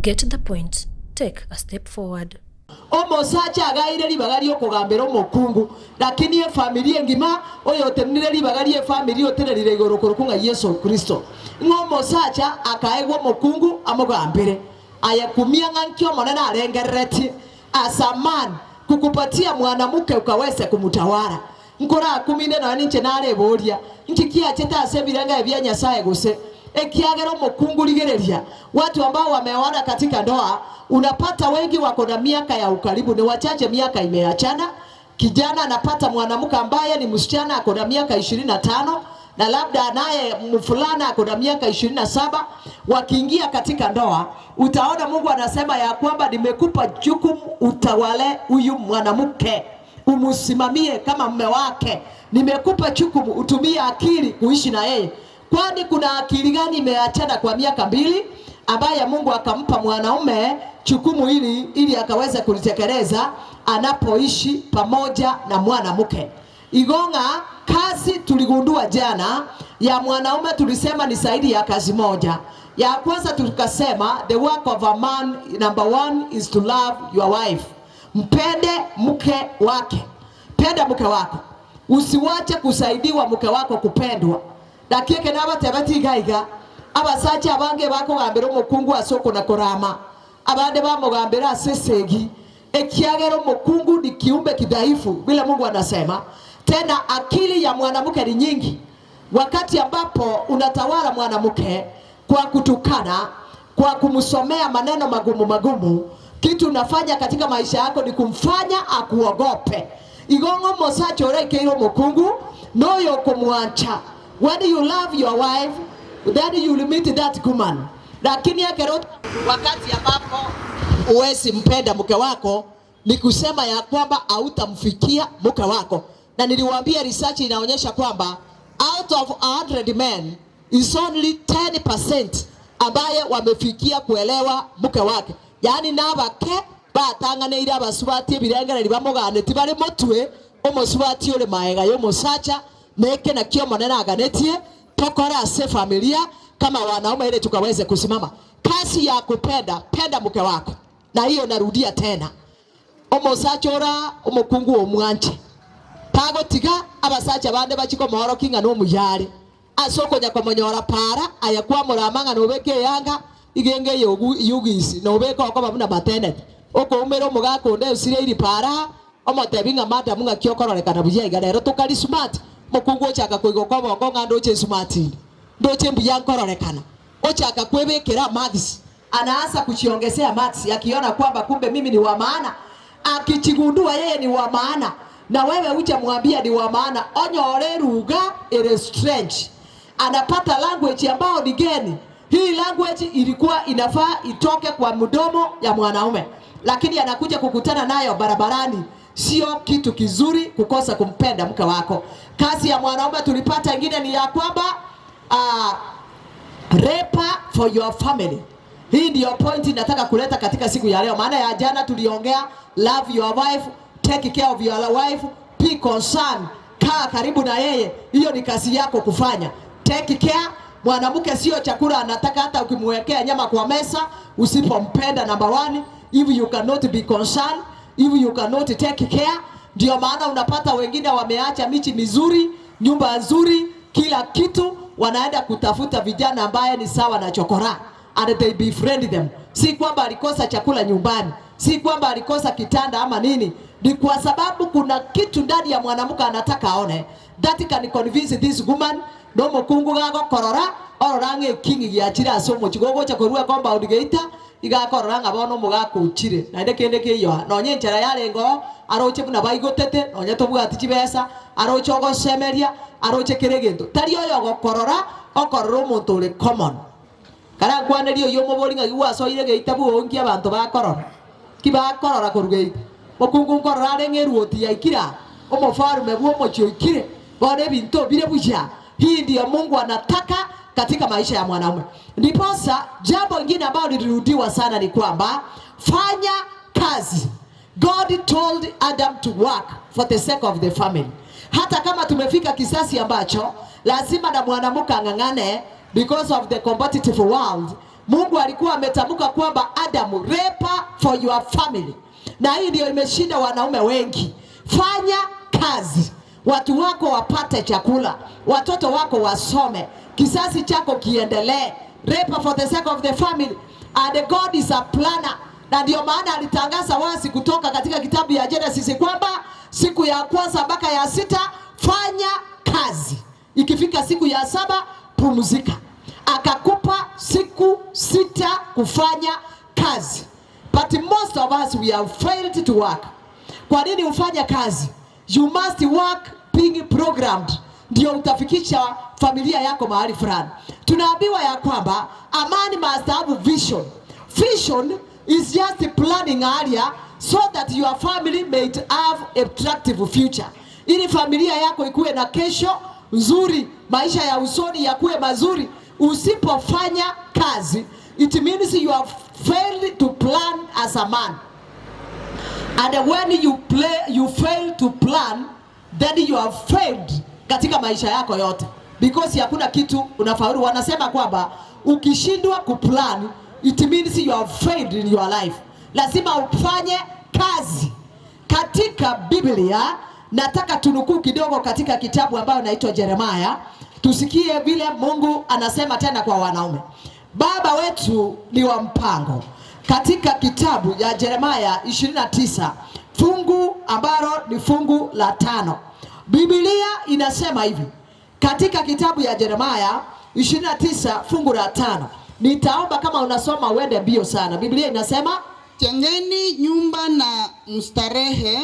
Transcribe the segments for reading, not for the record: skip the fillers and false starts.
Get the point. Take a step forward. Omosacha agaire libagari okugambira omukungu lakini ye familia ngima oyo temnire libagari ye familia otererire igoro kurukunga Yesu Kristo ngomosacha akaegwa omukungu amugambire ayakumia ngankyo monena arengereti asaman kukupatia mwanamke ukaweze kumutawala nkora akuminde na ninche nare boria nkikia cheta asebiranga ebya Nyasaye guse ekiagera omukungu ligereria watu ambao wameoana katika ndoa. Unapata wengi wako na miaka ya ukaribu, ni wachache miaka imeachana. Kijana anapata mwanamke ambaye ni msichana ako na miaka 25 na labda naye mfulana ako na miaka 27. Wakiingia katika ndoa, utaona Mungu anasema ya kwamba nimekupa jukumu utawale huyu mwanamke, umusimamie kama mume wake. Nimekupa jukumu utumie akili kuishi na yeye. Kwani kuna akili gani imeachana kwa miaka 2 ambaye Mungu akampa mwanaume jukumu ili akaweza kulitekeleza anapoishi pamoja na mwanamke. Igonga kazi tuligundua jana ya mwanaume tulisema ni zaidi ya kazi moja. Ya kwanza tukasema the work of a man number 1 is to love your wife. Mpende mke wake. Penda mke wako. Usiwache kusaidiwa mke wako kupendwa. Dakike naba tebati gaiga abasacha abange bako gambira omukungu asoko na korama abande bamugambira asesegi ekiagero omukungu ni kiumbe kidhaifu bila Mungu anasema. Tena akili ya mwanamke ni nyingi. Wakati ambapo unatawala mwanamke kwa kutukana, kwa kumsomea maneno magumu, kitu unafanya katika maisha yako ni kumfanya akuogope. Igongo mosacho reke omukungu noyo kumwancha. When you love your wife, then you will meet that woman. Lakini yake wakati ambapo uwezi mpenda mke wako ni kusema ya kwamba hautamfikia mke wako. Na niliwaambia research inaonyesha kwamba out of 100 men is only 10% ambaye wamefikia kuelewa mke wake. Yani nabake batanganeire abasubati birengera libamugane tibare motwe omosubati ole maega yo mosacha meke na kio monena aganetie tokora ase familia kama wanaume ile tukaweze kusimama. Kasi ya kupenda, penda mke wako. Na hiyo narudia tena. Omosachora omukungu omwanche. Tago tiga abasacha bande bachiko mohoro kinga no muyari. Asoko nyakomonyora para ayakuwa muramanga nobeke yanga igenge yugisi nobeka okoma muna batenet. Oko umero mugakonde usire iri para omotebinga mata munga kiokororeka na buye igarero tukali smart. Mukungu ochaka kuigokoba okonga ndoche smart. Ndoche mbuya nkororekana. Ochaka kwebekera maths. Anaanza kuchiongezea maths akiona kwamba kumbe mimi ni wa maana. Akichigundua yeye ni wa maana na wewe uje mwambia ni wa maana, onyore ruga ile strange. Anapata language ambayo ni geni. Hii language ilikuwa inafaa itoke kwa mdomo ya mwanaume, lakini anakuja kukutana nayo barabarani. Sio kitu kizuri kukosa kumpenda mke wako. Kazi ya mwanaume tulipata ingine ni ya kwamba repa for your family. Hii ndio point nataka kuleta katika siku ya leo. Maana ya jana tuliongea love your wife, take care of your wife, be concerned, kaa karibu na yeye. Hiyo ni kazi yako kufanya. Take care. Mwanamke sio chakula anataka hata ukimwekea nyama kwa mesa usipompenda. Number 1, if you cannot be concerned, if you cannot take care. Ndio maana unapata wengine wameacha michi mizuri, nyumba nzuri, kila kitu, wanaenda kutafuta vijana ambaye ni sawa na chokora and they befriend them. Si kwamba alikosa chakula nyumbani, si kwamba alikosa kitanda ama nini, ni kwa sababu kuna kitu ndani ya mwanamke anataka aone that can convince this woman. No mukungu gago korora ororange kingi giachira asomo chigogo cha korua komba udigeita igakorora ngabono mugakuchire na ndekende kiyo no nyenchera yarengo aroche buna baigotete no nyeto bwati chibesa aroche ogosemeria aroche kiregento tari oyo gokorora okorora omuntu uri common kara kwanelio yo mobolinga giwaso ire geita buongi abantu bakorora kibakorora korugeita mukungu korora arengeruoti yaikira omofarume bwo mochio ikire bone binto bire buja. Hii ndio Mungu anataka katika maisha ya mwanaume. Ndiposa jambo lingine ambalo lilirudiwa sana ni kwamba fanya kazi. God told Adam to work for the sake of the family. Hata kama tumefika kisasi ambacho lazima na mwanamke angangane because of the competitive world, Mungu alikuwa ametamka kwamba Adamu, repa for your family. Na hii ndio imeshinda wanaume wengi. Fanya kazi, watu wako wapate chakula, watoto wako wasome, kisasi chako kiendelee. Repa for the sake of the family. And God is a planner. Na ndio maana alitangaza wazi kutoka katika kitabu ya Genesis kwamba siku ya kwanza mpaka ya 6 fanya kazi, ikifika siku ya 7 pumzika. Akakupa siku 6 kufanya kazi. But most of us, we have failed to work. Kwa nini ufanya kazi? You must work being programmed, ndio utafikisha familia yako mahali fulani. Tunaambiwa ya kwamba a man must have vision. Vision is just planning area so that your family may have attractive future. Ili familia yako ikuwe na kesho nzuri, maisha ya usoni yakuwe mazuri. Usipofanya kazi, it means you have failed to plan as a man. And when you fail to plan, then you have failed katika maisha yako yote, because hakuna kitu unafaulu. Wanasema kwamba ukishindwa kuplan, it means you have failed in your life. Lazima ufanye kazi. Katika Biblia nataka tunukuu kidogo katika kitabu ambayo inaitwa Yeremia, tusikie vile Mungu anasema tena kwa wanaume. Baba wetu ni wa mpango. Katika kitabu ya Yeremia 29 fungu ambalo ni fungu la 5, Biblia inasema hivi. Katika kitabu ya Yeremia 29 fungu la 5, nitaomba kama unasoma uende mbio sana. Biblia inasema, jengeni nyumba na mstarehe,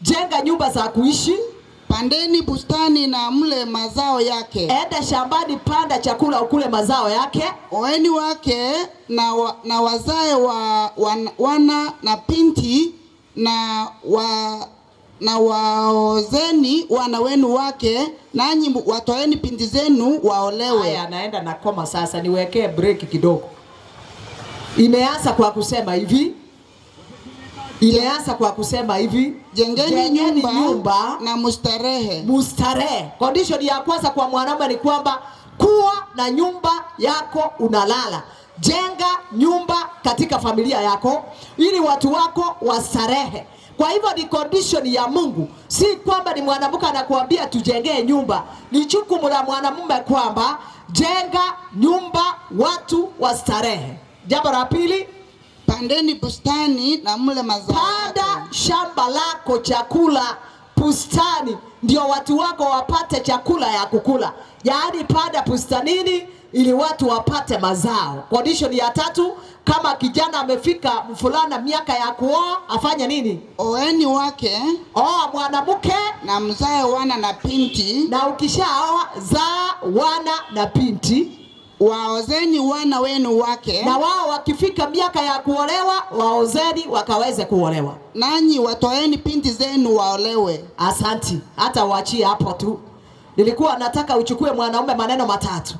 jenga nyumba za kuishi, pandeni bustani na mle mazao yake. Enda shambani, panda chakula ukule mazao yake. Oeni wake na wazae wana na binti na waozeni wana wenu wake, nanyi watoeni binti zenu waolewe. Haya, naenda na koma sasa, niwekee break kidogo. Imeanza kwa kusema hivi. Jengeni nyumba na mustarehe. Mustarehe. Condition ya kwanza kwa mwanaume ni kwamba kuwa na nyumba yako unalala. Jenga nyumba katika familia yako ili watu wako wastarehe. Kwa hivyo ni condition ya Mungu. Si kwamba ni mwanamke anakuambia tujengee nyumba. Ni jukumu la mwanamume kwamba jenga nyumba watu wastarehe. Jambo la pili, pandeni bustani na mle mazao. Panda shamba lako chakula, bustani ndio watu wako wapate chakula ya kukula. Yaani panda bustanini ili watu wapate mazao. Condition ya 3, kama kijana amefika mfulana miaka ya kuoa, afanye nini? Oeni wake. Oa mwanamke na mzae wana na binti. Na ukishaoa zaa wana na binti. Waozeni wana wenu wake. Na wao wakifika miaka ya kuolewa, waozeni wakaweze kuolewa. Nanyi watoeni binti zenu waolewe. Asanti. Hata uachie hapo tu. Nilikuwa nataka uchukue mwanaume maneno matatu.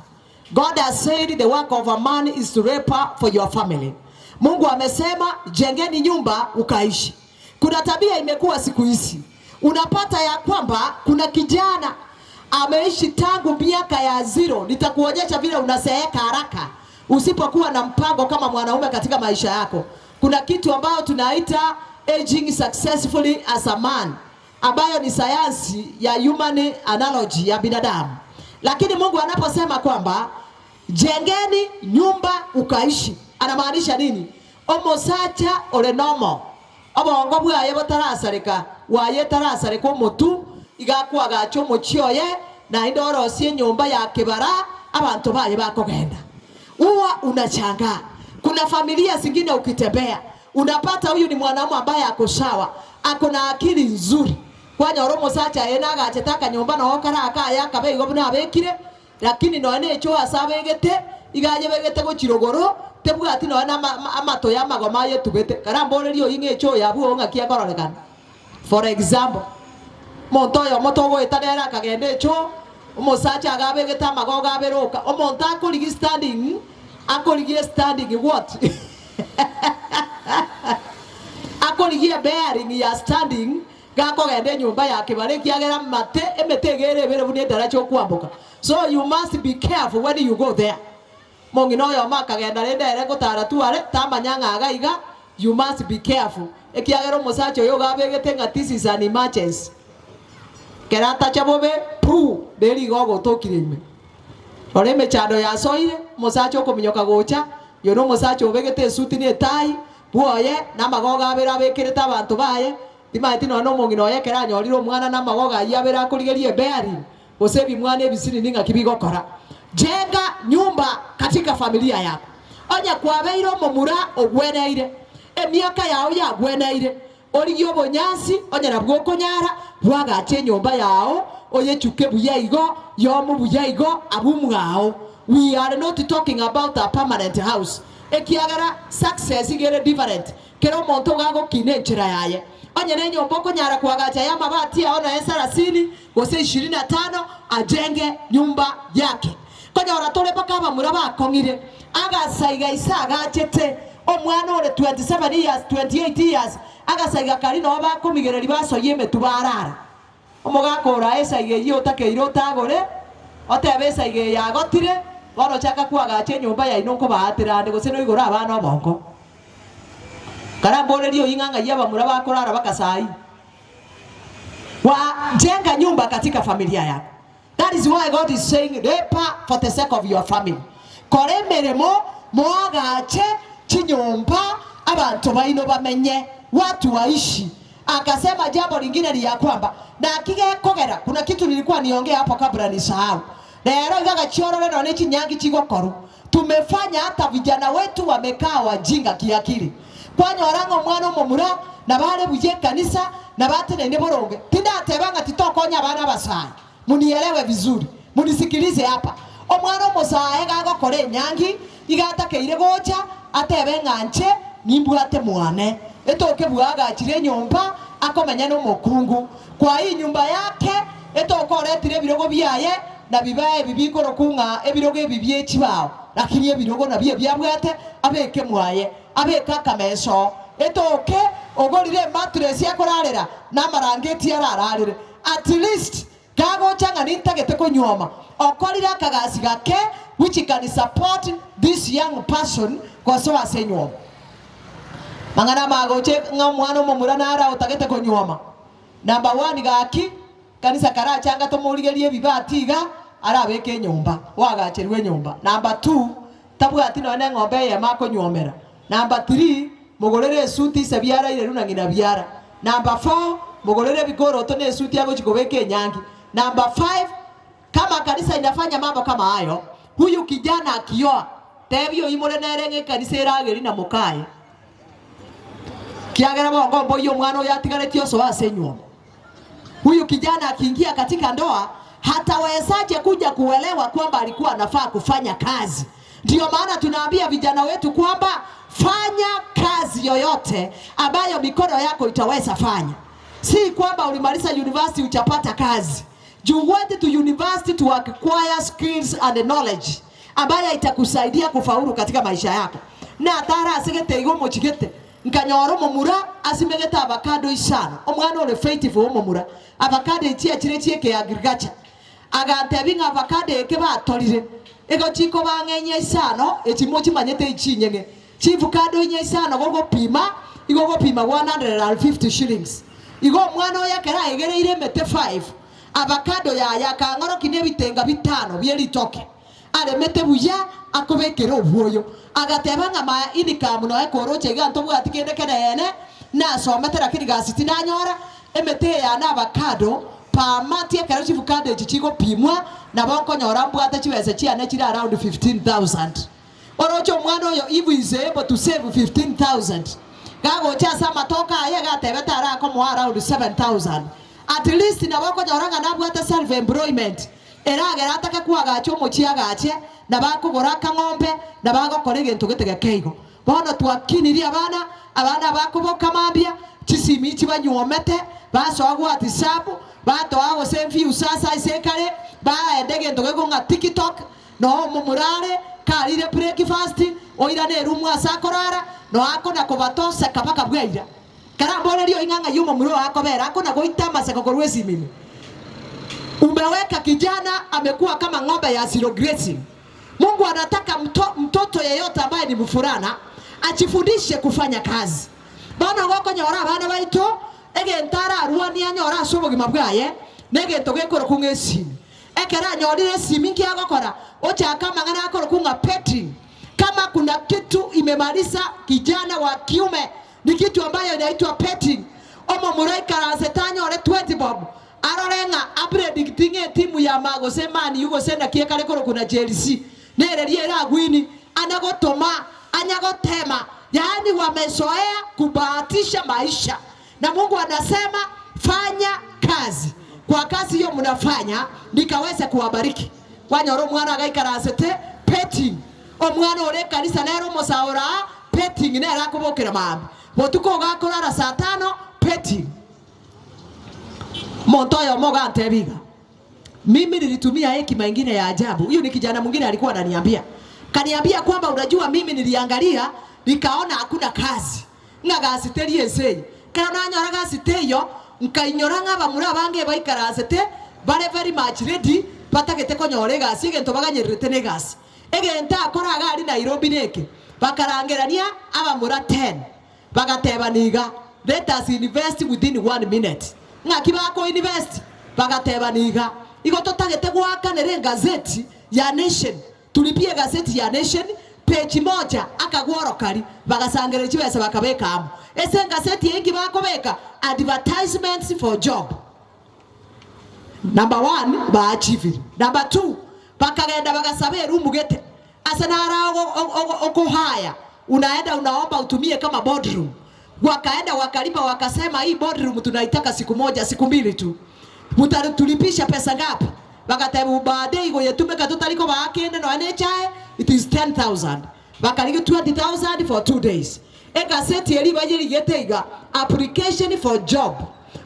God has said the work of a man is to reap for your family. Mungu amesema jengeni nyumba ukaishi. Kuna tabia imekuwa siku hizi. Unapata ya kwamba kuna kijana ameishi tangu miaka ya 0. Nitakuonyesha vile unaseeka haraka usipokuwa na mpango kama mwanaume katika maisha yako. Kuna kitu ambayo tunaita aging successfully as a man, ambayo ni sayansi ya human analogy ya binadamu. Lakini Mungu anaposema kwamba jengeni nyumba ukaishi, anamaanisha nini? Omosacha orenomo obongo bwaye botarasareka waye tarasareka omutu igakwa gacho muchioye na indorosie nyumba ya kibara abantu baye bakogenda. Uwa unachanga. Kuna familia zingine ukitembea unapata huyu ni mwanamume ambaye ako sawa, ako na akili nzuri. Kwa nyoromo sacha enaga achetaka nyumba no karaka yakabe igobuna abekire, lakini no ane echo asabegete igaje begete go chirogoro tebwati no na amato ya magoma ye tubete karamborerio inge echo yabu nga kia kororekana. For example, montoyo motogo etanera kagende echo umusacha agabegete amagoga aberoka omonta akorigi standing what akorigie bearing ya standing gako gende nyumba yake bare kiagera mate emetegere bere bune daracho kwambuka. So you must be careful when you go there. mongino yo makagenda rende ere gutara tuare tamanyanga agaiga. You must be careful. Ekiagero musacho yo gabegete nga this is an emergency. Kerata chabobe pu deri gogo tokirime. Ore mechado ya soire musacho kominyoka gocha yo no musacho obegete suti ni tai buoye na magoga abera bekireta abantu baye timaiti no mongino ye keranyoriro mwana na magoga yabera kurigerie beari osebi mwana ebisiri ninga kibigokora. Jenga nyumba katika familia yako. Onya kwabeiro momura ogweneire emiaka yao ya gweneire origio bonyasi onya nabwo konyara bwagache nyumba yao oyechuke buyaigo yomu buyaigo abumwao. We are not talking about a permanent house. Ekiagara success igere different kero monto gago kinenchira yaye onya ne nyumba konyara kwagacha ya mabati ya ona esarasini gose 25 ajenge nyumba yake. Konya oratole bakaba muraba kongire agasaiga isaga chete omwana ore 27 years 28 years agasaiga kari no bakomigereri baso yeme tubarara omugakora esaige yota keirota gore otebe esaige yagotire bono chaka kwagache nyumba ya inonko bahatirande gose no igora abana obongo karambore rio inganga yaba muraba korara bakasai wa jenga nyumba katika familia yako. That is why God is saying labor for the sake of your family. Kore meremo mwagache chinyumba abantu baino bamenye watu waishi. Akasema jambo lingine ni ya kwamba na akige kogera kuna kitu nilikuwa niongea hapo kabla nisahau. Lero igaga chiorore na nechi nyangi chigokoru. Tumefanya hata vijana wetu wamekaa wajinga kiakili. Kwa nyorango mwana momura na bale buje kanisa na bate nende boronge. Tinda atebanga titokonya bana basai. Munielewe vizuri. Munisikilize hapa. Omwana omusaye gago kore nyangi igata keire gocha atebe nganche nimbwate mwane etoke bwaga chire nyumba akomenya no mokungu kwa hii nyumba yake etokoretire birogo byaye na bibaye bibikoro kunga ebirogo ebibye chibao lakini ebirogo na bye byabwate abeke mwaye abeka kameso etoke ogorire mattress yakorarera na marangeti yarararire at least gago changa nintagete konyoma okorira kagasi gake which can support this young person kwa sawa senyo mangana magoche ngamwana momura nara utagete konyoma. Number 1 gaki kanisa karachanga tomurigerie bibatiga arabeke nyumba wagacherwe nyumba. Number 2 tabwati none ngombe ye makonyomera. Number 3 mugorere suti sebiara ile runa ngina biara. Number 4 mugorere bigoro tone suti yago chikobeke nyangi. Number 5 kama kanisa inafanya mambo kama hayo, huyu kijana akioa tebio imore nerenge kanisa irageri na mukaye kiagera bongo boyo mwana yatigaretio so asenywa. Huyu kijana akiingia katika ndoa hatawezaje kuja kuelewa kwamba alikuwa anafaa kufanya kazi. Ndio maana tunaambia vijana wetu kwamba fanya kazi yoyote ambayo mikono yako itaweza fanya. Si kwamba ulimaliza university uchapata kazi. You went to university to acquire skills and knowledge ambayo itakusaidia kufaulu katika maisha yako. Na atara asegete igomo chigete nkanyoro momura asimegeta avocado isano omwana ole faithful momura avocado itia chirechie ke agriculture agatebinga avocado eke batorire ego chiko bangenye isano ekimochi manyete ichinyenge chivukado inye isano gogo pima 150 shillings igo mwana oya kera egereire mete 5 avocado ya kangoro kine bitenga 5 byeri toke aremete buya akobekera obwoyo agatebanga ma income no ekoroche ganto bwati kende kenene na sometera kirigasiti nanyora emete ya na avocado pa mati ekero chivukado echichigo pimwa na bonko nyora bwate chibese chiane chira around 15,000 orocho mwana oyo if is able to save 15,000 gago cha sama toka aye gatebeta ara ko around 7,000 at least na boko nyora na bwate self employment eragera ataka kwagacho mochiagache na bakugora kangombe na bagokora egento getegekeigo bono twakiniria abana bakuboka mambia chisimi chibanyomete basogwa WhatsApp batoago semfi usasa isekare baende gento gegonga TikTok no mumurare karire breakfast oirane rumu asakorara no akona kubatose kabaka bweira karambone rio inganga yumo muro akobera akona goitama sekokorwe simini. Umeweka kijana amekuwa kama ng'ombe ya zero grazing. Mungu anataka mtoto yeyote ambaye ni mfurana ajifundishe kufanya kazi. Bana goko nyora abana baito egentara aruani anyora asobogima bwaye negento gekoro kungesi ekera nyorire siminki agokora ochaka mangana akoro kunga petting. Kama kuna kitu imemaliza kijana wa kiume ni kitu ambayo inaitwa petting. Omo muraika rasetanyo ole 20 bob arorenga upgrade kitinge timu ya mago semani yugo senda kiekale koro kuna Chelsea nererie ra gwini anagotoma anyagotema. Yani wamezoea kubahatisha maisha, na Mungu anasema fanya kazi. Kwa kazi hiyo mnafanya nikaweze kuwabariki. Wanyoro mwana agaikarasete petting omwana ore kanisa nero mosaora petting nera kubokera mambi botuko gakora saa 5 petting montoyo moga antebiga. Mimi nilitumia hekima nyingine ya ajabu. Huyu ni kijana mwingine alikuwa ananiambia, kaniambia kwamba unajua, mimi niliangalia nikaona hakuna kazi ngagasiteri ese kana nyora gasiteyo nkainyora ngaba muri abange baikarasete bare very much ready batagete konyore gasi gento baganyerete ne gasi egenta akora gari Nairobi neke bakarangerania aba mura 10 bagatebaniga let us invest within 1 minute ngakibako invest bagatebaniga igoto tagete gwaka nere gazeti ya Nation, tulipie gazeti ya Nation page moja akagworokari bagasangere chibesa bakabeka amo ese gazeti yengi bakobeka advertisements for job. Number 1 ba achieve. Number 2 bakagenda bagasabe rumugete asanara oko haya unaenda unaomba utumie kama boardroom. Wakaenda wakalipa wakasema hii boardroom tunaitaka siku moja siku mbili tu. Mutatulipisha pesa ngapi? Bakatebu baadaye ngo yetumeka tutaliko baakende no anechae it is 10,000. Bakaliga 20,000 for 2 days. Ega seti eli bajiri geteiga application for job.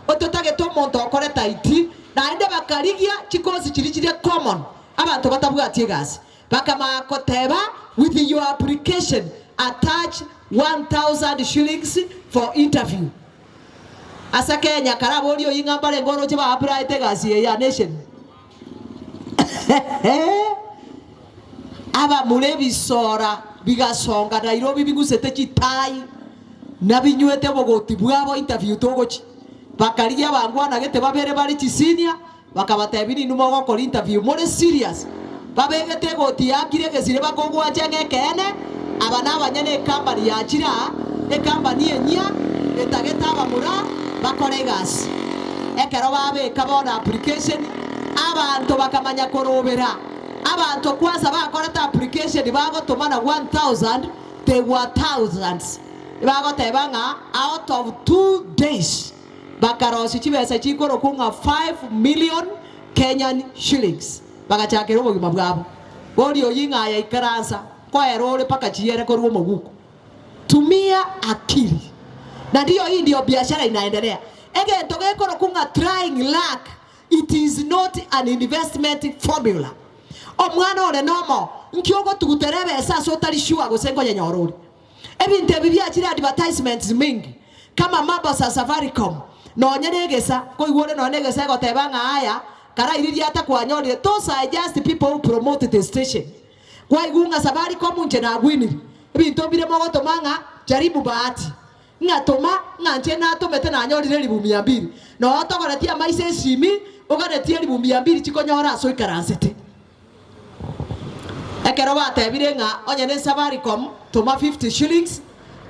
Ototage to monto okore taiti na ende bakaligia chikosi chirichire common. Abantu batabwatie gasi. Bakama koteba with your application attach 1,000 shillings for interview. Asa Kenya karabo lyo yingambale ngoro chiba apply tegasi ya Nation. Aba mulebi sora bigasonga Nairobi bigusete chitai na binywete bogoti bwabo interview togochi bakaria bangwana gete babere bari chisinia bakabatebini numo gokora interview more serious babegete goti yakire gesire bakogwa chenge kene abana abanyane company ya chira e company enya etageta bamura bakore gas ekero babe kabona application abantu bakamanya korobera abantu kwanza bakoreta application bagotomana 1,000 they were thousands bagotebanga out of 2 days bakarosi chibesa chikoro kunga 5 million Kenyan shillings bagachakira obugima bwabo boli oyinga ya ikaransa kwa erole paka chiere koruo moguko. Tumia akili na ndio hii ndio biashara inaendelea. Ege togekoro kunga trying luck. It is not an investment formula. Omwana ole nomo nkiogo tuguterebe sasa otari sure gosengo nyorori. Ebinte bibia chira advertisements mingi kama mambo sa Safaricom no nyeregesa ko igore no negesa gotebanga haya kara iriri ata kwa nyori. Those are just people who promote the station. Kwa igunga Safaricom nje na gwini ebinto bire mogoto manga jaribu bahati ngatoma nganje na tomete na nyori reri 200 no otogoretia maise simi uganetie 200 chikonyora so ikaransete ekero batebire nga onyene Safaricom toma 50 shillings.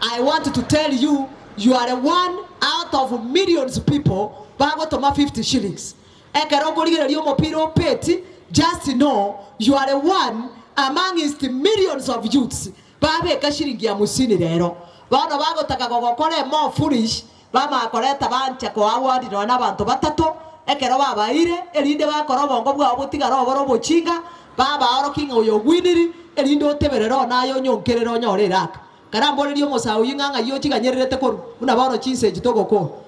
I want to tell you, you are one out of millions of people bago toma 50 shillings. Ekero kurigererio mopiro peti, just know you are one amongst millions of youths babe kashiringi ya musini rero bano bago taka gogokore more foolish bama akoreta bancha ko award no nabantu batato ekero babaire erinde bakoro bongo bwa butigara oboro bochinga baba orokinga uyo gwiniri erinde oteberero nayo nyonkerero nyoreraka karamborerio mosawo yinganga yo chiganyererete koru una baro chinse jitogoko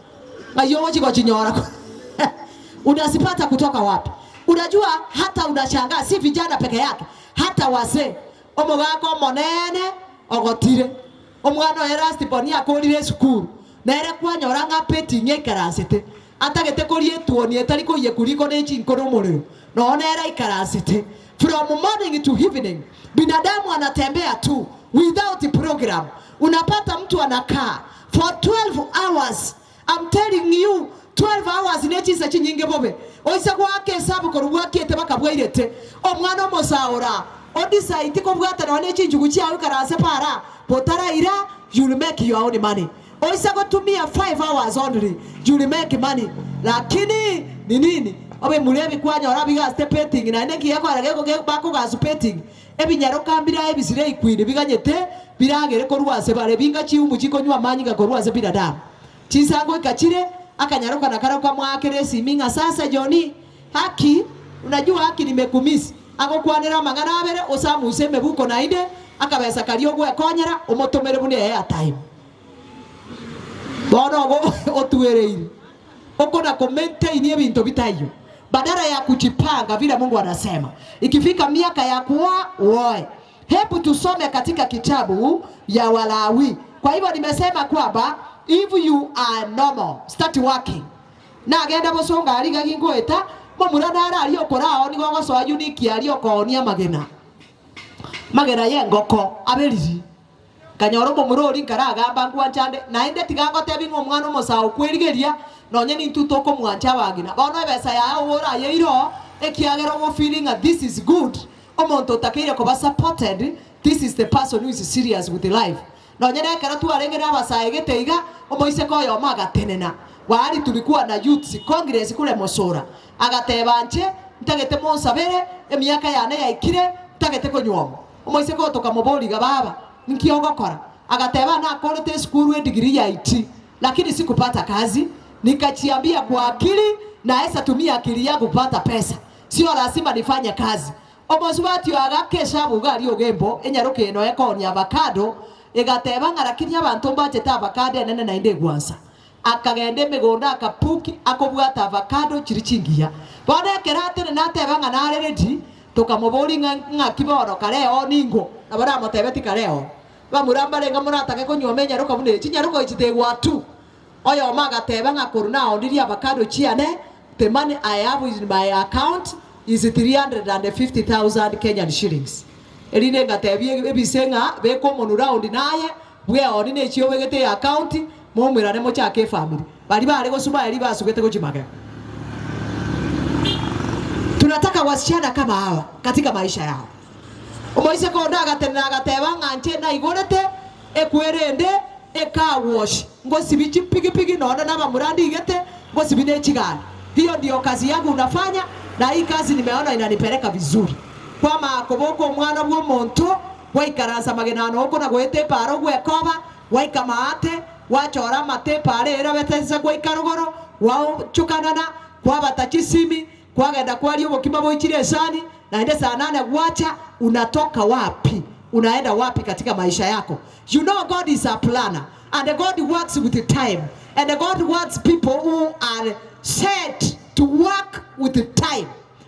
ayo chigo chinyora unasipata kutoka wapi? Unajua hata unashangaa si vijana peke yake, hata wazee omogako monene ogotire omwana erasti boni akorire sukuru nere kwanyora nga peti nyekarasete atagete korie tuoni etari koye kuriko ne chinkoro muriro no nera ikarasete from morning to evening. Binadamu anatembea tu without program. Unapata mtu anakaa for 12 hours. I'm telling you, 12 hours nechi sa chinyinge bobe. Oisa kwa ake sabu koruwa kiete baka bwairete. Omwana mosaora. Odisa itiko bwata na wanechi njuguchi awi karase para. Potara ira, you'll make your own money. Oisa kwa tumia 5 hours only, you'll make money. Lakini ni nini? Obe mulevi kwanya orabiga stepeting na neki yako arageko bako ga stepeting. Ebi nyaroka mbira ebisire ikwide biganyete biragere ko rwase bare binga chiumu chikonywa manyika ko rwase bidadamu. Chisango ikachire akanyaroka na karoka mwakere siminga sasa Joni haki unajua haki nimekumisi ako kwanera mangana abere osamu useme buko naide akabesa kariogwe akonyera umutomere bune ya time bono go otuereire uko na maintain ebintu bitayo badala ya kujipanga vile Mungu anasema. Ikifika miaka ya kuoa uoe. Hebu tusome katika kitabu ya Walawi. Kwa hivyo nimesema kwamba if you are normal, start working. Na agenda bosonga aliga kingoeta momurana ari okorao ni gogo so unique ari okonia magena yengoko abeliri kanyoro momurori nkaraga ngwa chande na inde tigago tebingo omwana mosao kwerigeria nonye ni tutoko mwancha wagina bono ebesa ya ora yeiro ekiagero go feeling that this is good omonto takire ko supported. This is the person who is serious with the life. Nonye nekera tu arengera abasaye geteiga omoise ko yo magatenena wari tulikuwa na youth congress kule Mosora agatebanche ntagete monsabere emiaka yane yaikire ntagete ko nyomo omoise ko toka moboliga baba nikiogokora agateba na quality school degree ya IT lakini sikupata kazi. Nikachiambia kwa akili na esa tumia akili yangu kupata pesa. Sio lazima nifanye kazi. Omosubati agakesha bugari ogembo enyaruke eno ekoni avocado egateba ngarakiri abantu mbacheta avocado nene na inde gwansa. Akagende megonda akapuki akobwata avocado chirichingia. Bone kerate na nateba ngana ready tokamobori ngakiboro kareo ningo. Nabara motebeti kareo. Bamuramba lenga muratake konyomenya ruka mune chinyaruko ichitegwa tu. Oyo maga teba ngakoruna ondiri avocado chiane. The money I have in my account is 350,000 Kenyan shillings. Eline ngatebi ebisenga beko monura ondinaye bwe ondine chiyo wegete account momwera ne mochake family. Bali bale gosuma eri basugete gochimaga. Tunataka wasichana kama hawa katika maisha yao. Omoise ko ndaga tenaga teba nganche na igorete ekwerende eka wash ngosi bichi pigi naona na bamurandi igete ngosi bine chigani. Hiyo ndio kazi yangu unafanya na hii kazi nimeona inanipeleka vizuri. Kwa makoboko mwana bwo monto waikaransa magenano uko na gwete paro gwekoba waikamaate wachora mate pare era betesa kwa ikarogoro wao chukanana kwa batachisimi kwa genda kwa liyo bokima boichire sani na ende saa 8 guacha. Unatoka wapi? Unaenda wapi katika maisha yako? You know God is a planner and God works with the time and God wants people who are set to work with the time.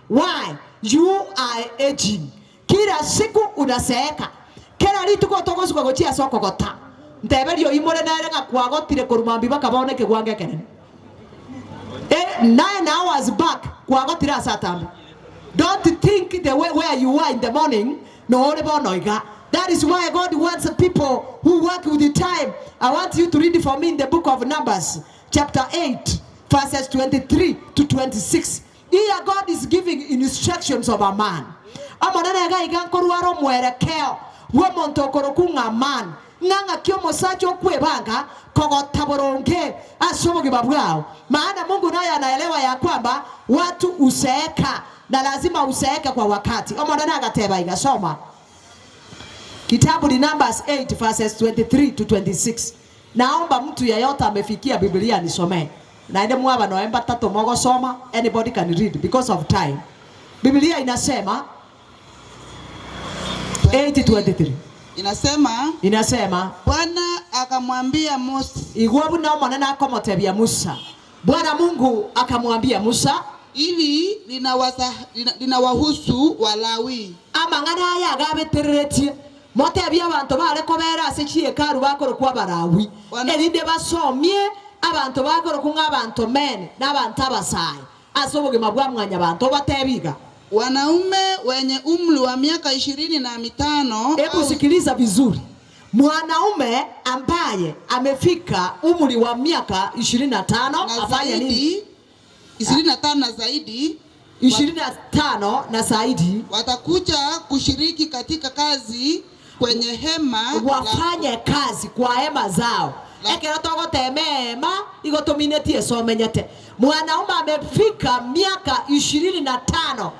Why? You are aging. Kila siku unaseeka. Kera litu ko togosu kwa gochia soko gota. Nteberio imore na erenga kwa gotire kurumambi bakabone ke gwange kenene. 9 hours back kwa gotira satambi. Don't think the way where you are in the morning no orebo noiga. That is why God wants people who work with the time. I want you to read for me in the book of Numbers, chapter 8, verses 23 to 26. Here God is giving instructions of a man. Amanana ga igankoruaro mwerekeo. Womonto korokunga man. Nganga kiomo sacho kwebanga kogotaboronge asomoge babwao. Maana Mungu naye anaelewa ya kwamba watu useeka na lazima useeka kwa wakati. Amanana agateba igasoma. Kitabu ni Numbers 8 verses 23 to 26. Naomba mtu yeyote amefikia Biblia nisomee. Na ende mwaba noemba tato mogo soma. Anybody can read because of time. Biblia inasema 8:23. Inasema Bwana akamwambia Musa. Igwabu na mwana akomotebia Musa. Bwana Mungu akamwambia Musa, ili linawahusu Walawi. Amangana haya agabeteretie. Motebia abantu bareko bera asechie karu bakoro kwa Barawi. Elinde basomye abantu bakoro kunga abantu men n'abantu abasaye. Asoboge mabwa mwanya abantu batebiga. wanaume wenye umri wa miaka 25. Hebu sikiliza vizuri. Mwanaume ambaye amefika umri wa miaka 25 afanye nini? 25 na zaidi. 25 na zaidi watakuja kushiriki katika kazi kwenye hema, wafanye kazi kwa hema zao. Ekero togo temema igotominetie somenyete. Mwanaume amefika miaka 25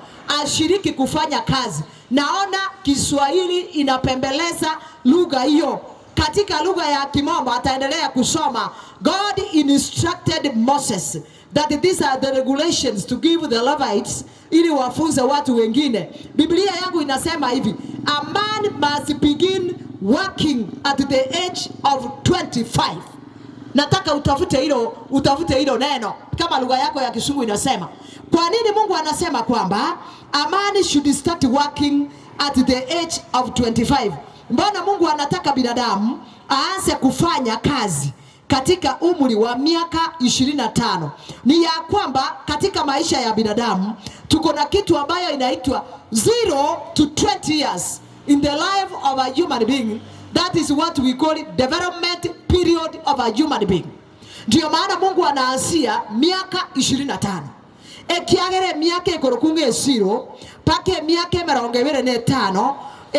ashiriki kufanya kazi. Naona Kiswahili inapembeleza lugha hiyo. Katika lugha ya Kimombo ataendelea kusoma, God instructed Moses that these are the regulations to give the Levites ili wafunze watu wengine. Biblia yangu inasema hivi, a man must begin working at the age of 25. Nataka utafute hilo neno kama lugha yako ya Kizungu inasema. Kwa nini Mungu anasema kwamba a man should start working at the age of 25? Mbona Mungu anataka binadamu aanze kufanya kazi katika umri wa miaka 25? Ni ya kwamba katika maisha ya binadamu tuko na kitu ambayo inaitwa 0 to 20 years in the life of a human being. That is what we call it development period of a human being. Ndio maana Mungu anaanzia miaka 25. Ekiagere miaka ikorokunge 0 pake miaka 25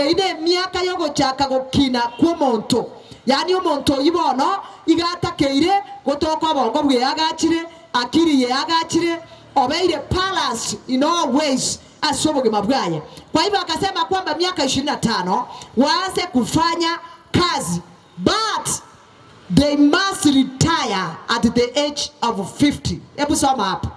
ine miaka yogo chaka gukina kwa monto. Yani umonto ibono igatakeire gotoka bongo bwe yagachire akiri ye yagachire obeire balance in all ways asoboge mabwaye. Kwa hivyo akasema kwamba miaka 25 waanze kufanya kazi, but they must retire at the age of 50. Hebu soma hapo.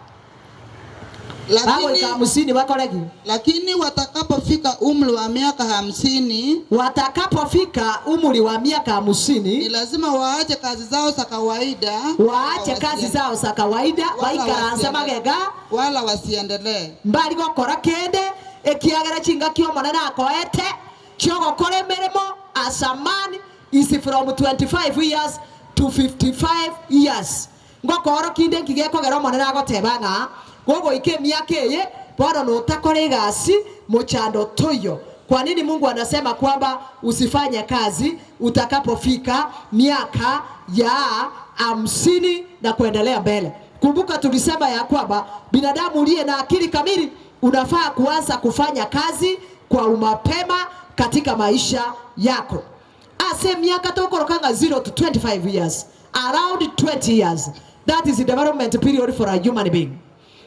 Lakini watakapofika umri wa miaka 50, watakapofika umri wa miaka 50, ni lazima waache kazi zao za kawaida, waache kazi zao za kawaida, waikaranza magega wala wasiendelee mbali gukora kende ekiagera chinga kio monana akoete kyogo kore meremo as a man is from 25 years to 55 years. Ngokoro kinde ngigeko gero monana agotebanga gogo ike miaka ye bwana no utakore gasi mochando toyo. Kwa nini Mungu anasema kwamba usifanye kazi utakapofika miaka ya 50 na kuendelea mbele? Kumbuka tulisema ya kwamba binadamu uliye na akili kamili unafaa kuanza kufanya kazi kwa umapema katika maisha yako. Ase miaka tokorokanga 0 to 25 years, around 20 years, that is the development period for a human being.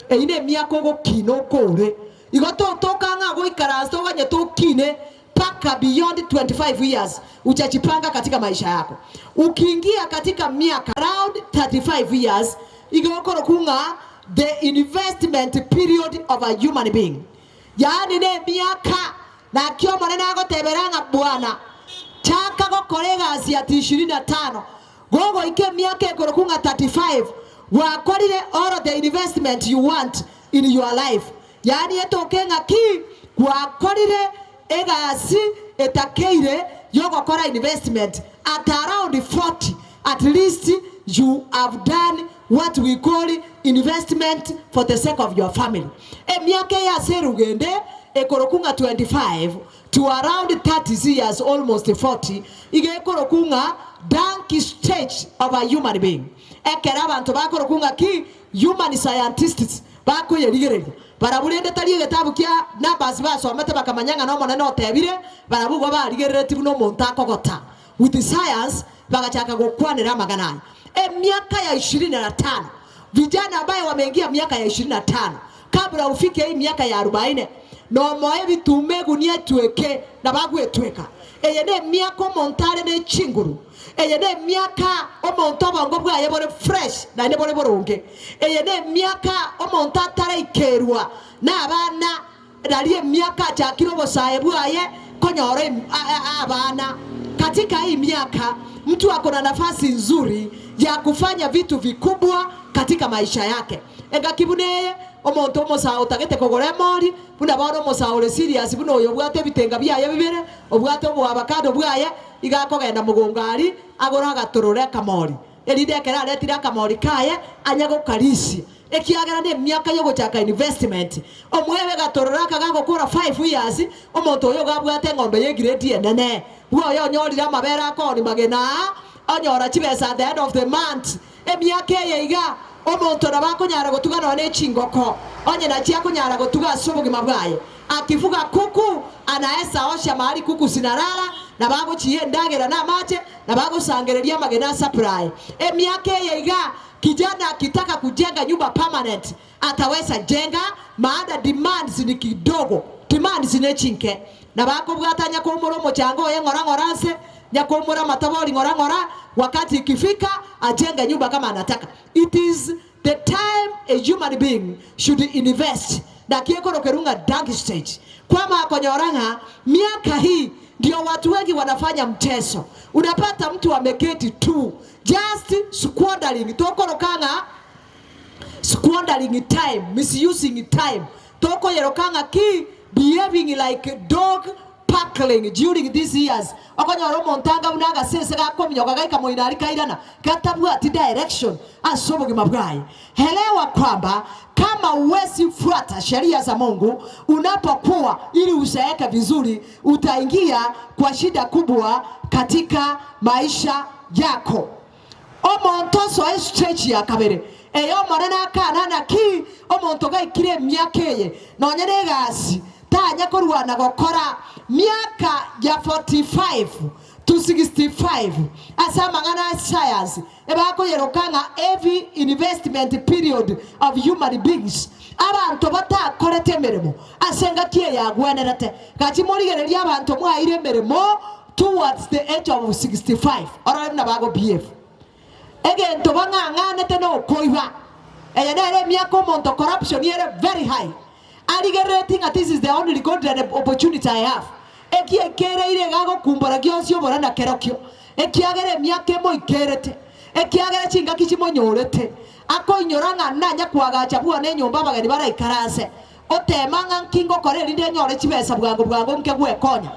Ine miaka go kino kore igoto tokanga go ikarasto ganye tokine paka beyond 25 years uchachipanga katika maisha yako. Ukiingia katika miaka around 35 years igokoro kunga the investment period of a human being. Yani ne miaka na kyo monene agoteberanga bwana chaka go kolega asiati 25 gogo ike miaka ekorokunga 35 wakorire all of the investment you want in your life. Yani etokenga ki wakorire egasi etakeire yogo kora investment at around 40. At least you have done what we call investment for the sake of your family. Miaka ya serugende ekorokunga 25 to around 30 years, almost 40, ige ekorokunga donkey stage of a human being. Ekera abantu bakorokunga ki human scientists bako yerigerero barabulende tali getabu kya numbers basomete bakamanyanga no monene otebire barabugo barigerere tibu no monta akogota with science bagachaka gukwanira magana. Miaka ya 25 vijana ambaye wameingia miaka ya 25 kabla ufike hii miaka ya 40 no moe bitume gunia tweke na bagwetweka eyene miaka montare ne chinguru eyene miaka omonto bongo bwaye bore fresh na ne bore boronge eyene miaka omonto atare ikerwa na abana dali miaka cha kirobo sae bwaye konyore abana. Katika hii miaka mtu ako na nafasi nzuri ya kufanya vitu vikubwa katika maisha yake. Ega kibuneye omonto mosao tagete kogore mori buna baro mosao serious buno yo bwate bitenga byaye bibere obwate obwa abakado bwaye igakogenda mugongari agora gatorore kamori elide kera letira kamori kaye anyago karisi ekiagera ne myaka yo gochaka investment omwebe gatororaka gago kora 5 years omonto oyo gabwate ngombe ye grade nene bwo yo nyorira mabera akoni magena onyora chibesa at the end of the month emyaka yeiga omonto nabakonyara gotugana ne chingoko onye na chia kunyara gotuga subugi mabwaye akifuga kuku anaesa osha mahali kuku sinarara na bago chiye ndagera na mache na bago sangereria magena supply emyaka yeiga kijana akitaka kujenga nyumba permanent ataweza jenga maana demands ni kidogo demands ni chinke na bako bwatanya ko muromo chango ye ngorangoranse nyakomura matabori ngorangora wakati ikifika ajenga nyumba kama anataka. It is the time a human being should invest na kieko rokerunga dark stage kwa makonyoranga miaka hii ndio watu wengi wanafanya mchezo. Unapata mtu ameketi tu just squandering tokorokanga squandering time, misusing time toko yerokanga ki behaving like a dog packling during these years. Okonyoro montanga unaga sense ga komnyoga gaika moinari kairana katabwa ati direction asoboge mabwaye. Helewa kwamba kama uwezi fuata sheria za Mungu unapokuwa ili usaeke vizuri utaingia kwa shida kubwa katika maisha yako. Omonto so stretch ya kabere eyo morana kana na ki omonto ga ikire myakeye nonyene gasi tanya korwana gokora miaka ya 45 to 65 asa mangana science ebako yerokanga every investment period of human beings abantu batakorete meremo asenga kie ya gwenerete kati murigereria abantu mwaire meremo towards the age of 65 ora na bago BF egento bangangane teno koiba eyanere miaka monto corruption yere very high. Alligating at this is the only golden opportunity I have. Ekia kere ire gago kumbara gyosyo borana kerokyo. Ekiagere miake mo ikerete. Ekiagere chinga kichimo nyorete. Ako inyoranga nanya kwagacha bwa ne nyomba bagani bara ikarase. Otemanga kingo kore rinde nyore chibesa bwango mke gwekonya.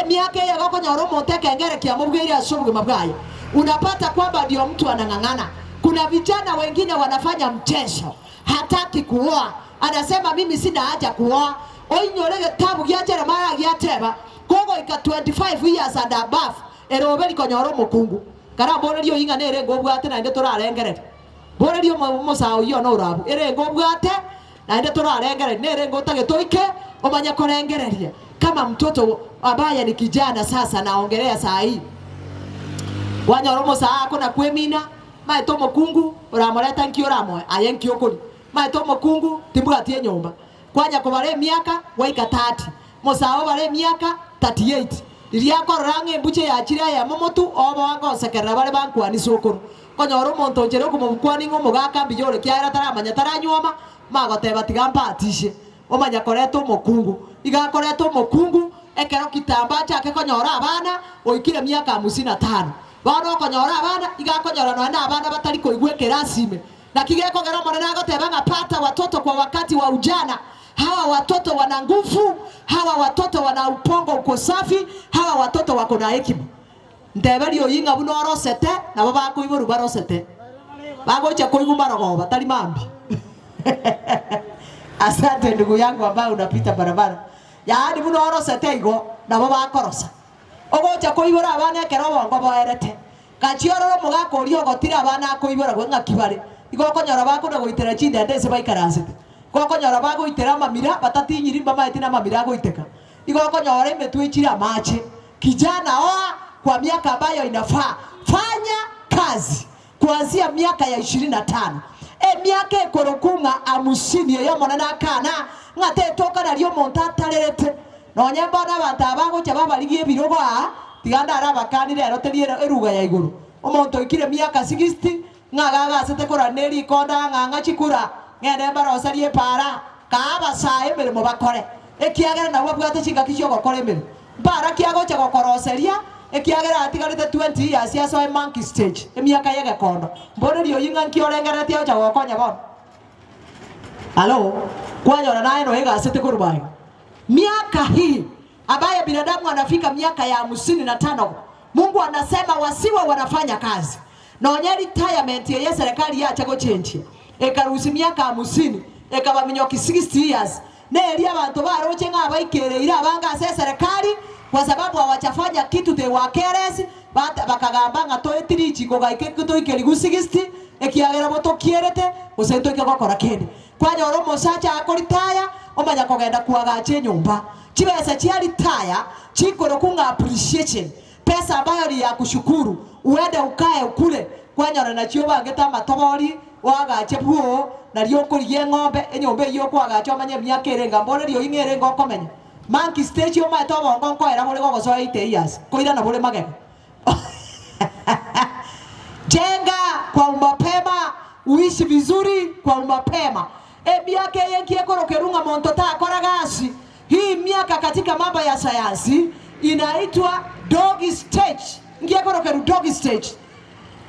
Miake ya gako nyoro monteke ngere kia mubwiri asubwe mabwaye. Unapata kwamba ndio mtu anangangana. Kuna vijana wengine wanafanya mchezo. Hataki kuoa. Anasema mimi sina haja kuoa. Oinyorege tabu gya Jeremiah gya teba. Kogo ika 25 years and above. Erobeli konyoro mukungu. Kara borerio inga nere ngobwate na inde torarengerere. Borerio musao yo no rabu. Ere ngobwate na inde torarengerere nere ngotage toike omanya korengereria. Kama mtoto ambaye ni kijana sasa naongelea saa hii. Wanyoro musaa kuna kwemina maito mukungu uramoreta nkio ramwe ayenkio kuri. Maito mukungu timbwatie nyumba. Kwanya kubare miaka waika 30. Musao bare miaka 38. Iriako range buche ya chira ya momotu obo wango sekera bare bankwani sokoro. Konyoro monto njero kumukwani ngomugaka mbiyore kyara taramanya taranyoma magoteba tigamba atishe. Omanya koreto mukungu. Igakoreto mukungu ekero kitamba chake konyora abana oikire miaka 55. Bano konyora abana igakonyora na abana batari koigwekera sime. Na kigeko gero monena goteba ngapata watoto kwa wakati wa ujana. Hawa watoto wana nguvu, hawa watoto wana upongo uko safi, hawa watoto wako na hekima. Ndebeli oyinga buno orosete na baba ko iboru barosete. Bago cha ko igumba rogo batali mambi. Asante ndugu yangu ambao unapita barabara. Yaani buno orosete igo na baba akorosa. Ogo cha ko ibora abana kero bongo boerete. Kachioro mugako rio gotira abana ko ibora gwenga kibare. Igo konyora bako na goitera chinde ndese baikarasete. Koko nyora bago itera mamira batati nyirimba maetina mamira go iteka. Igo konyora imetuichira mache. Kijana oa kwa miaka ambayo inafaa. Fanya kazi kuanzia miaka ya 25. Miaka ekorokunga 50 yeyo monana kana ngate toka na rio montata lerete. No nyamba na batabango chababa ligie birogo a tiganda araba kanire eroterie eruga ya iguru. Omonto ikire miaka 60 ngagaga sete kora neri konda nganga chikura. Ngene barosarie para kaaba sae mere mo bakore ekiagera na wabwate chinga kicho gokore mere para kiago cha gokoroseria ekiagera atigarite 20 years ya so monkey stage emiaka yege kondo mbone rio yinga nkiorengera tio cha gokonya bono halo kwanyora naye no ega sete kurubayo miaka hii ambaye binadamu anafika miaka ya 55 Mungu anasema wasiwe wanafanya kazi na onye retirement ya serikali ya chago change ekarusi miaka 50 ekaba minyoki 60 years na elia abantu baroche ngaba ikereira abanga ase serikali kwa sababu hawachafanya kitu they were careless bakagamba nga toetiri chiko gaike kuto ikerigu 60 ekiagera boto kierete usento ikagokora kende kwanya oro mosacha akoritaya omanya kogenda kuagache nyumba chibesa chiali taya chikoro kunga appreciation pesa ambayo ni ya kushukuru uende ukae ukule kwanya na chio bageta matobori wagache buo na rio kurigie ng'ombe enyombe iyo kwagache omanye myaka erenga mbone rio ingere ngokomenya monkey stage oma etobo ngonko era muri gogoso 8 years koira na bure magego jenga kwa mapema uishi vizuri kwa mapema miaka yengi ekorokerunga monto ta koragasi hii miaka katika mambo ya sayansi inaitwa dog stage ngiyekorokeru dog stage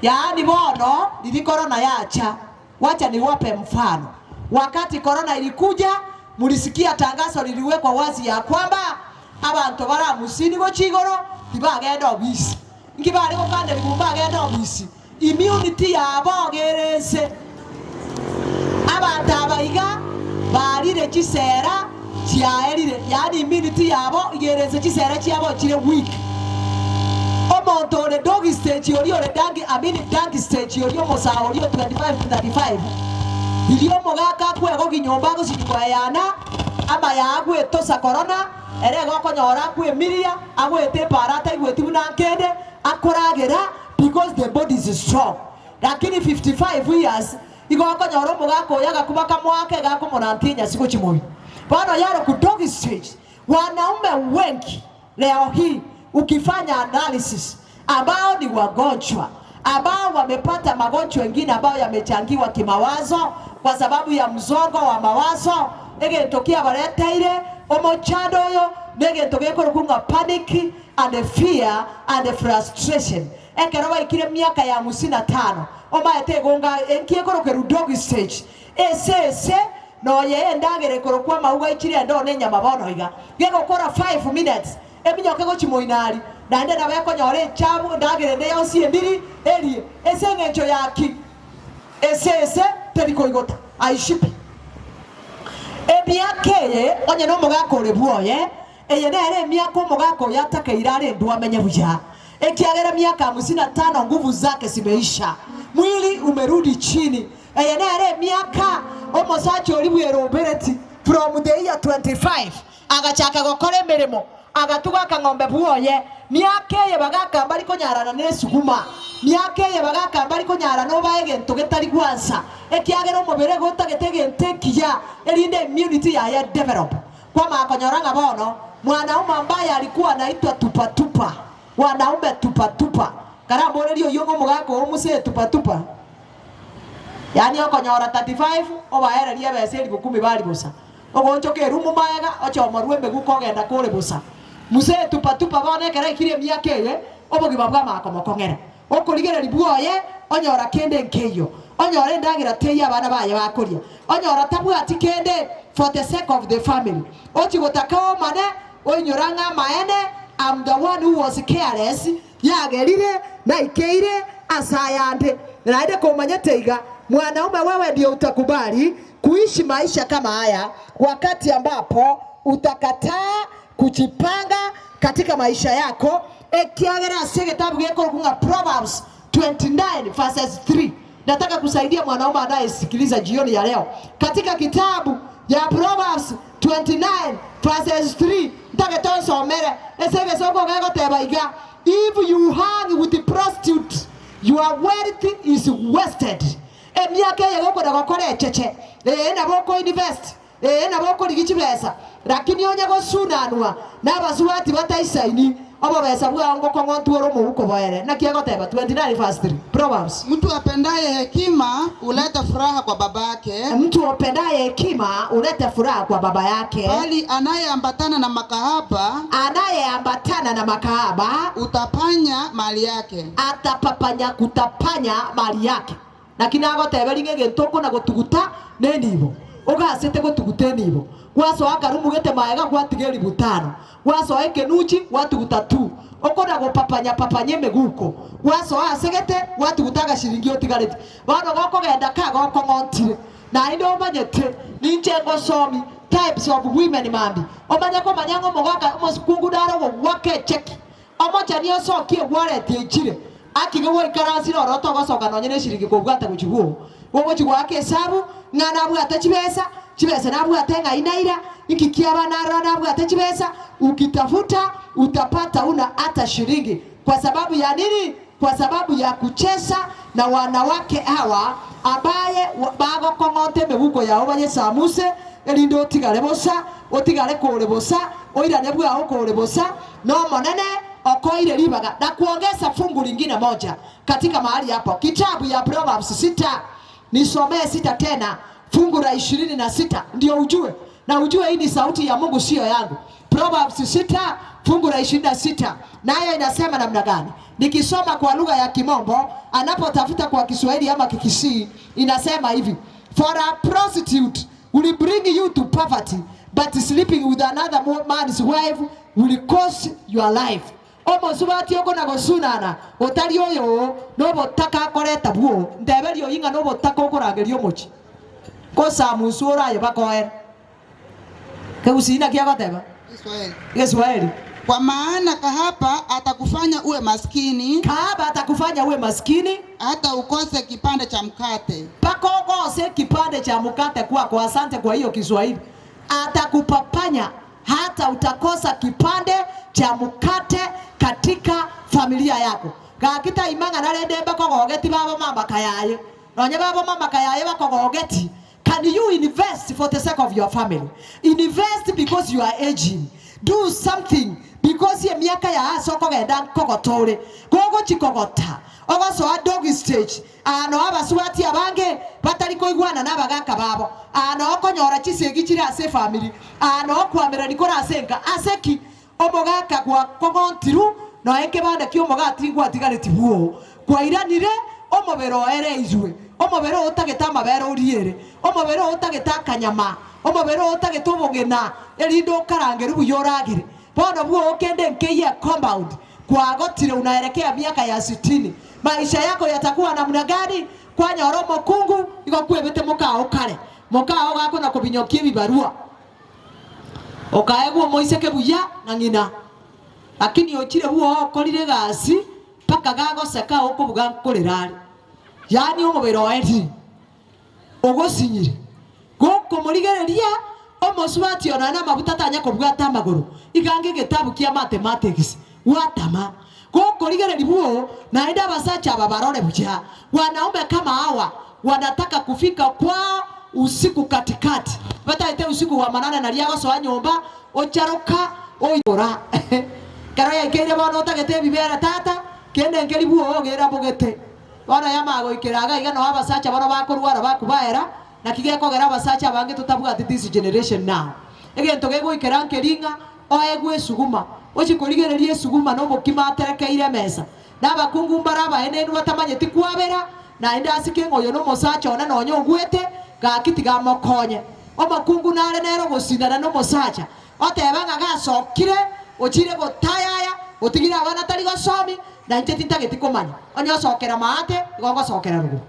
yaani bono ili corona yacha wacha niwape mfano wakati corona ilikuja mulisikia tangazo liliwekwa wazi ya kwamba abantu bara musini go chigoro tibagenda obisi ngibari go kande bigumba obisi immunity yabo gerese abantu abaiga barire kisera kyaerire yani immunity yabo gerese kisera cyabo kire weak omonto le dog stage yori ole dangi dangi stage yori omusao yori 25 to 35 ilio mogaka kwego ginyomba go sikwayana ama yagwe tosa corona ere go konyora kwe miria agwete parata igweti bunankende akoragera because the body is strong lakini 55 years igo konyora mogako yaga kubaka mwake gako monantinya siko chimoyo bana yaro ku dog stage wanaume wengi leo hii ukifanya analysis ambao ni wagonjwa ambao wamepata magonjwa mengine ambayo yamechangiwa kimawazo kwa sababu ya mzongo wa mawazo egentokea baretaire omochando yo negentokeko kunga panic and fear and frustration ekeroba ikire miaka ya 55 omaete gonga enkiekorokeru dog stage ese no ye ndagere korokwa mauga ikire ndo nenya mabono iga gego kora 5 minutes eminyoke go chimoinari nande na beko nyore chamu ndagere ne yosi endiri elie ese ngencho yaki ese teriko igota aishipi ebiakeye onye no mugako rebuoye eye nere miako mugako yataka irare ndo amenye buja ekiagera miaka 55 nguvu zake zimeisha mwili umerudi chini eye nere miaka omosachi olibwero obereti from the year 25 agachaka gokore mirimo agatuga kangombe buoye miake ye bagaka bali konyarana nesuguma miake ye bagaka bali konyara no baege ntogitari gwansa ekiagera omubere gotagetege ntekiya erinde immunity ya develop kwa makonyoranga bono mwanaume ambaye alikuwa anaitwa tupa wanaume tupa karamborerio yongo mugako omuse tupa yani okonyora 35 obaereria beseri 10 bali busa ogonjoke rumu maega ochomoruembe gukogenda kore busa muse tupa bone kera ikire miakeye obogima bwa makomokongera okurigera libuoye onyora kende nkeyo onyora ndagira teya abana baye bakoria onyora tabwati kende for the sake of the family ochigotaka mane onyoranga maene I'm the one who was careless yagerire na ikeire asayande naide komanya teiga mwanaume wewe ndio utakubali kuishi maisha kama haya wakati ambapo utakataa kujipanga katika maisha yako ekiagera segetabu geko kunga Proverbs 29 verses 3 nataka kusaidia mwanaume anayesikiliza jioni ya leo katika kitabu ya Proverbs 29 verses 3 nataka tusomere esege soko geko tebaiga if you hang with the prostitute your wealth is wasted emiaka yego da gokore cheche na boko invest na boko ligichibesa lakini onye go sunanwa na basuati bataisaini abo besa bwa ngo kongo nturo mu uko boere na kiego teba 29 verse 3 Proverbs mtu apendaye hekima uleta furaha kwa babake mtu apendaye hekima uleta furaha kwa baba yake bali anayeambatana na makahaba utapanya mali yake kutapanya mali yake lakini ago teba lingege ntoko na gotuguta nendibo ugasete gotuguteni ibo gwaso akarumugete maega gwatigeri butano gwaso ekenuchi gwatuguta tu okona gopapanya papanye meguko gwaso asegete gwatugutaga shiringi otigarete bano goko genda kago kongontire na inde omanyete ninche gosomi types of women mambi omanya ko manyango mogoka omuskungu daro go wake check omocha ni osokie warete ichire akige wo ikaransi ro roto gosoka nonyene shiringi ko bwata guchiguo wogo chigwake hesabu ngana bwata chibesa na bwata ngainaira ikikia bana na bwata chibesa ukitafuta utapata una hata shiringi kwa sababu ya nini? Kwa sababu ya kucheza na wanawake hawa abaye bago kongote mebuko yao banye samuse elindo otigale bosa otigale kole bosa oira nebu yao kole bosa no monene okoire libaga na kuongeza fungu lingine moja katika mahali hapo kitabu ya Proverbs 6 nisomee 6 tena fungu la 26 ndio ujue na ujue hii ni sauti ya Mungu sio yangu. Proverbs 6 fungu la 26 nayo inasema namna gani? Nikisoma kwa lugha ya Kimombo anapotafuta kwa Kiswahili ama Kikisii inasema hivi: for a prostitute will bring you to poverty, but sleeping with another man's wife will cost your life. Omo subati yoko na gosunana otari oyo no botaka koreta buo ndeberio yinga no botaka okoragerio mochi kosa musura ye bakoer keusina kia bateba Kiswahili. Kwa maana kahaba atakufanya uwe maskini. Kahaba atakufanya uwe maskini. Hata ukose kipande cha mkate. Pako ukose kipande cha mkate kwa asante kwa hiyo Kiswahili. Atakupapanya hata utakosa kipande cha mkate katika familia yako. Kakita imanga narende bako gogeti baba mama kayaye. Nonye baba mama kayaye bako gogeti. Can you invest for the sake of your family? Invest because you are aging. Do something because ye miaka ya asoko genda kokotore gogo chikogota ogoso a dog stage ano abasuati abange batari koigwana nabagaka babo ano okonyora chisegi chiri ase family ano kwamera nikora asenga aseki omogaka gwa kogontiru no eke bande ki omogati gwa tigareti buo kwa iranire omobero ere izwe omobero otageta mabero uriere omobero otageta kanyama omobero otagetubugena elindo karangeru buyoragire bono buo okende nkeye compound kwa gotire unaelekea miaka ya 60 maisha yako yatakuwa namna gani? Kwa nyoro mokungu ikokuebete mukao kale mukao gako na kubinyokie bibarua okaegwo moiseke buya na ngina lakini ochire buo okorire gasi paka gago seka okubuga nkorerari yani omobero eti ogosinyire goko murigereria omusubati onana mabuta tanya kubwata amaguru igange gitabu kia mathematics watama goko rigereri buo na enda basacha babarore buja wanaume kama hawa wanataka kufika kwa usiku katikati bataite usiku wa manana na liago so nyomba ocharoka oyora karo ya kere bono otagete bibera tata kende ngeri buo ogera bugete bana yamago ikeraga igano abasacha bano bakorwara bakubaera na kigeko gera basacha bange tutabuga this generation now egento gego ikeranke ringa oegwe suguma ochikorigererie suguma no mukima aterekeire mesa nabakungu mbaraba enenu batamanyeti kwabera na enda asike ngoyo no mosacha ona no nyogwete gakitiga mokonye omakungu nare nero gusindana no mosacha otebanga gasokire ochire gotayaya otigira abana tari gosomi na inteti ntagetikomanya onyo sokera maate igongo sokera rugo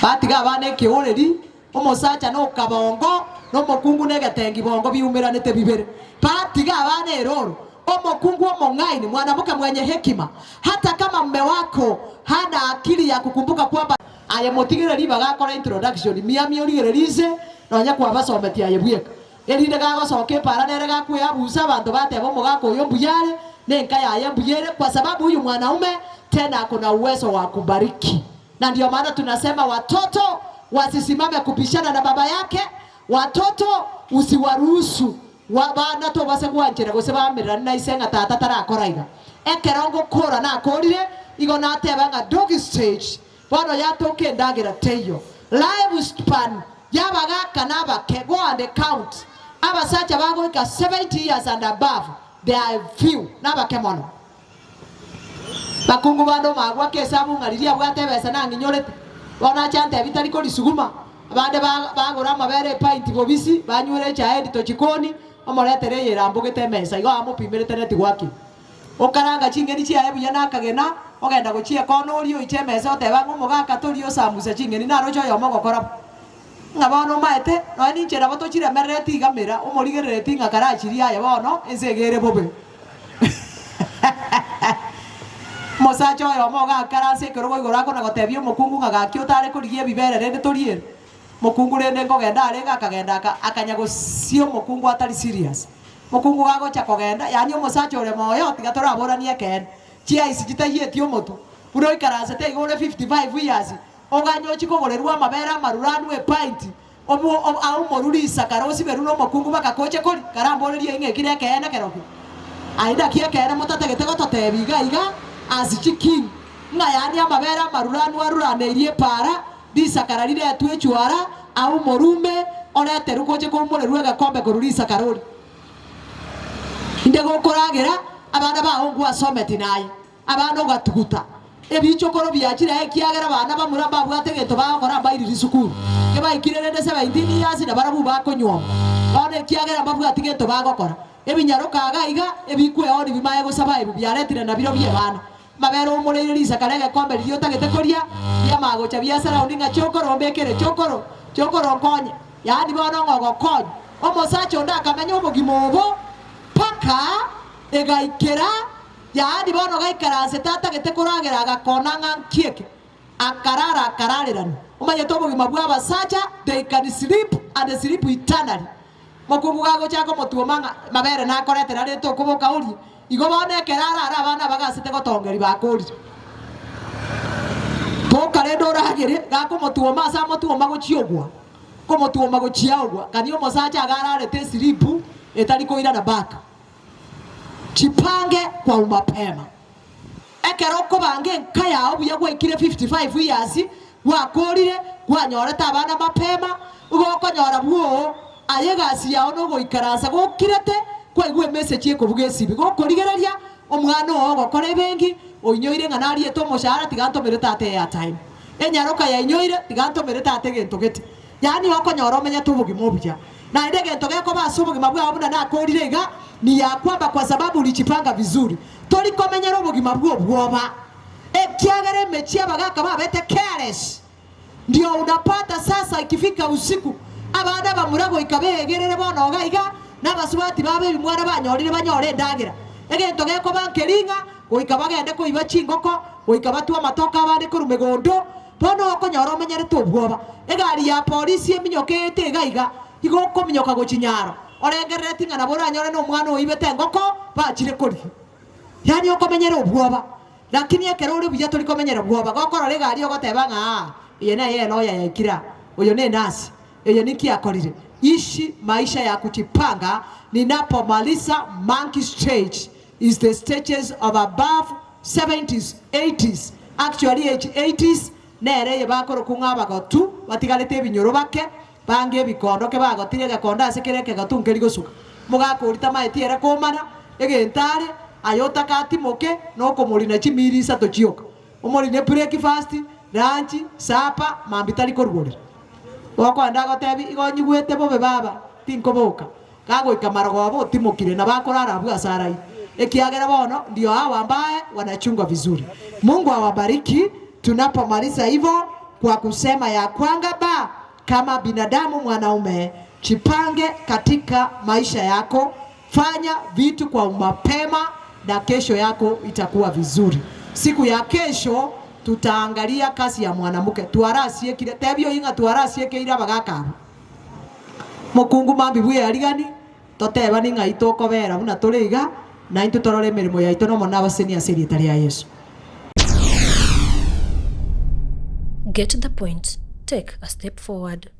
batiga abane kioreri omosacha no kabongo no mokungu negetengi bongo biumiranete bibere batiga abane eroro omokungu omongaini mwanamke mwenye hekima hata kama mume wako hana akili ya kukumbuka kwamba ayemotigire riba gakora introduction miami origererize nonya kwa basometi ayebweka erinde gagosoke para nere gakwe abusa abantu batebo mogako uyo mbuyare nenka ya mbuyere kwa sababu huyu mwanaume tena kuna uwezo wa kubariki. Na ndio maana tunasema watoto wasisimame kupishana na baba yake. Watoto usiwaruhusu wabana to base gwanjira gose bamerera na isenga tata tarakoraiga ekerongo kora na korire igona atebanga dog stage bono yatoke ndagira teyo live span yabaga kanaba kego and count abasacha bago ka 70 years and above they are few nabakemono bakungu bando magwa kesabu ngaliria bwate besa na nginyorete bona chante bitari ko lisuguma abande bagora amabere pint bobisi banywere chae to chikoni omoretere yerambugite mesa igo amupimirite neti gwaki okaranga chingeni chiaye buya nakagena ogenda gochia kono orio iche mesa oteba ng'omogaka torio sambusa chingeni narocho yomo gokora ngabono maete no ni chera bato chira mereti gamera omorigereti ngakarachiria aye bono ensegere bobe mosacho yomo gakarase kerogo igorako na gotebio mokungu ngagakio tare kurigie bibere rende toriere mokungu rende ngogenda arega akagenda akanyago sio mokungu atari serious mokungu gagocha kogenda yani omosacho ore moyo tigatora aboranie ken chia isi chitayetio motu buro ikarase te igore 55 years oganyo chikogorerwa amabera maruranu e pint omo au moruri sakarosi beruno mokungu bakakoche kori karamborerie ingekire kene keroki aida kia kene motategete gototebiga iga asichiki nga yani amabera maruranu aruraneirie para disakararire atwe chwara au morume orete rukoche komorerwe gakombe korurisa karori inde gokoragera abana bahungu asometi naye abana ogatuguta ebichokoro byakira ekiagera abana bamura babwate gento bagora bairiri sukuru ke baikirerende 17 years na barabu bakonywa bana ekiagera babwate gento bagokora ebinyaroka gaiga ebikwe ori bimaye gosaba ebu byaretire na biro bye bana mabero omorerisa karege kombe rio tagete koria ya magocha biasara uninga chokoro mbekere chokoro konye yani bono ngogo konye omosacho ndakamenya obogimobo paka egaikera yani bono gaikarase tata gete koragera agakona nkieke akararerani umanye tobogima bwa basacha they can sleep and sleep eternally mokungu gago chako motuomanga mabere na koretera reto kuboka uri igo bone kerara abana bagasite gotongeri bakuri toka rendo ragere gako motuoma asa motuoma gochiogwa ko motuoma gochiagwa kanio mosacha agarare te silipu etali koira na baka chipange kwa umapema ekeroko bange nkaya obuya gwekire 55 years wakorire wanyoreta abana mapema ugokonyora buo ayegasi yao no goikarasa gokirete kwa igwe message ekobugesibi gokorigereria omwana ogo kore bengi oinyoire nganari eto moshara tiganto mereta ate ya time enyaroka ya inyoire tiganto mereta ate gento gete yani okonyora omenya tubugimo obuya na inde gento geko basubugima bwa abuna na korire iga ni ya kwamba kwa sababu ulichipanga vizuri tolikomenyera obugima bwo bwoba ekiagere mechia bagaka babete careless ndio unapata sasa ikifika usiku abana bamurago ikabegerere bono gaiga nabasubati babe bimwana banyorire banyore ndagira egento geko bankeringa goikabagende koiba chingoko goikabatu amatoka abande korumegondo bono okonyora omenyere tobwoba egari ya polisi eminyokete gaiga igoko minyoka gochinyaro orengerere tingana boranyore no mwana oibete ngoko bachire kori yani okomenyera obwoba lakini ekerore buya tolikomenyera bwoba gokorore gari ogoteba nga yena no yayekira oyo ne nasi eyo niki akorire ishi maisha ya kujipanga ninapomaliza monkey stage is the stages of above 70s 80s actually age 80s nere bakoro kungaba gotu batigalete ebinyoro bake bange bikondo ke bagotire gakonda asekereke gatungeri gosuka mugakurita maetiere komana egentare ayota katimoke no komurina chimiri sato chioka omurine breakfast lunch sapa mambitali korugorera wako ndago tebi igonyigwete bobe baba tinkoboka kago ikamarogo bo timokire na bakorara bwa sarai ekiagera bono ndio hao ambaye wanachungwa vizuri. Mungu awabariki tunapomaliza hivyo kwa kusema ya kwamba kama binadamu mwanaume chipange katika maisha yako, fanya vitu kwa mapema na kesho yako itakuwa vizuri. Siku ya kesho tutaangalia kazi ya mwanamke. Tuarasie kile tebyo inga tuarasie keira bagaka. Mukungu mambi bwe arigani toteba ninga itoko bera buna turiga na into torore mirimo ya itono mona baseni asiri tari ya Yesu. Get the point. Take a step forward.